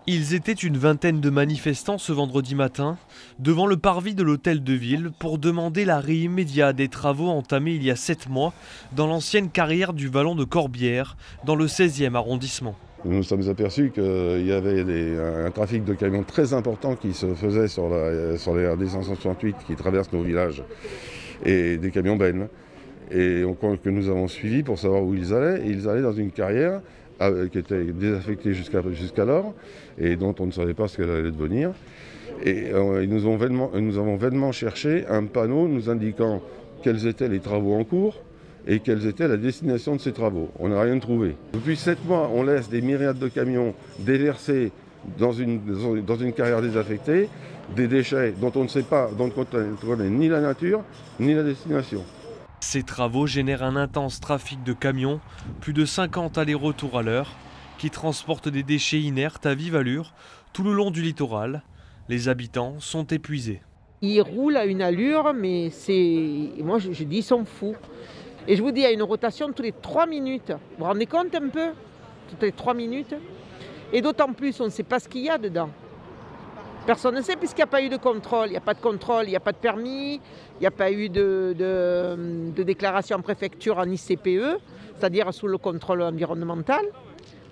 Ils étaient une vingtaine de manifestants ce vendredi matin devant le parvis de l'hôtel de ville pour demander l'arrêt immédiat des travaux entamés il y a 7 mois dans l'ancienne carrière du vallon de Corbière dans le 16e arrondissement. Nous nous sommes aperçus qu'il y avait un trafic de camions très important qui se faisait sur les RD 568 qui traversent nos villages et des camions bennes. Et que nous avons suivis pour savoir où ils allaient. Et ils allaient dans une carrière qui était désaffectée jusqu'alors et dont on ne savait pas ce qu'elle allait devenir. Et nous avons vainement cherché un panneau nous indiquant quels étaient les travaux en cours et quelle était la destination de ces travaux. On n'a rien trouvé. Depuis 7 mois, on laisse des myriades de camions déversés dans une carrière désaffectée, des déchets dont on ne sait pas, dont on ne connaît ni la nature ni la destination. Ces travaux génèrent un intense trafic de camions, plus de 50 allers-retours à l'heure, qui transportent des déchets inertes à vive allure tout le long du littoral. Les habitants sont épuisés. Ils roulent à une allure, mais moi je dis ils sont fous. Et je vous dis, il y a une rotation tous les 3 minutes. Vous vous rendez compte un peu? Toutes les 3 minutes. Et d'autant plus, on ne sait pas ce qu'il y a dedans. Personne ne sait puisqu'il n'y a pas eu de contrôle. Il n'y a pas de contrôle, il n'y a pas de permis, il n'y a pas eu de déclaration en préfecture en ICPE, c'est-à-dire sous le contrôle environnemental,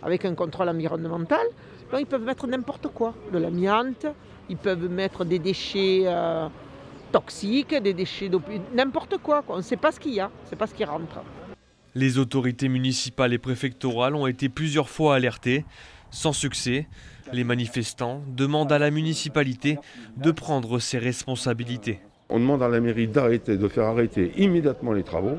avec un contrôle environnemental. Donc ils peuvent mettre n'importe quoi, de l'amiante, ils peuvent mettre des déchets toxiques, des déchets d'eau, n'importe quoi. On ne sait pas ce qu'il y a, on ne sait pas ce qui rentre. Les autorités municipales et préfectorales ont été plusieurs fois alertées. Sans succès, les manifestants demandent à la municipalité de prendre ses responsabilités. On demande à la mairie de faire arrêter immédiatement les travaux,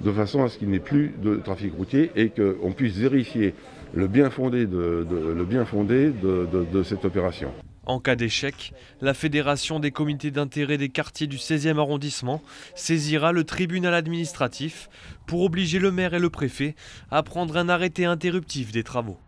de façon à ce qu'il n'y ait plus de trafic routier et qu'on puisse vérifier le bien fondé de cette opération. En cas d'échec, la Fédération des comités d'intérêt des quartiers du 16e arrondissement saisira le tribunal administratif pour obliger le maire et le préfet à prendre un arrêté interruptif des travaux.